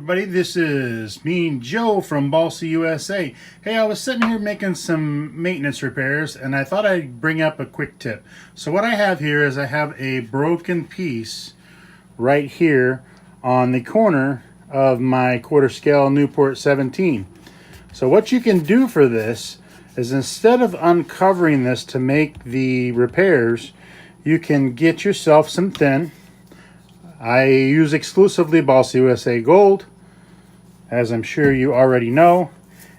everybody, this is me, Joe from Balsa, USA. Hey, I was sitting here making some maintenance repairs and I thought I'd bring up a quick tip. So what I have here is I have a broken piece right here on the corner of my quarter scale Newport 17. So what you can do for this is instead of uncovering this to make the repairs, you can get yourself some thin. I use exclusively Balsa USA Gold, as I'm sure you already know.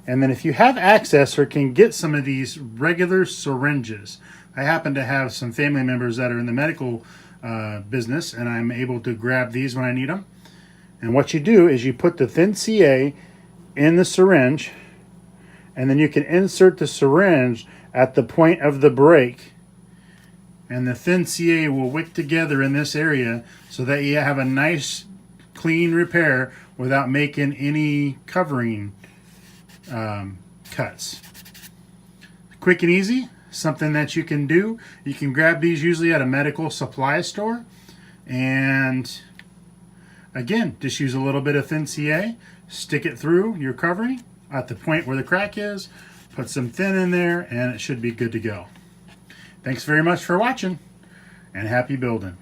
And then if you have access or can get some of these regular syringes, I happen to have some family members that are in the medical business, and I'm able to grab these when I need them. And what you do is you put the thin CA in the syringe, and then you can insert the syringe at the point of the break, and the thin CA will wick together in this area so that you have a nice clean repair without making any covering cuts. Quick and easy, something that you can do. You can grab these usually at a medical supply store, and again, just use a little bit of thin CA, stick it through your covering at the point where the crack is, put some thin in there, and it should be good to go. Thanks very much for watching, and happy building.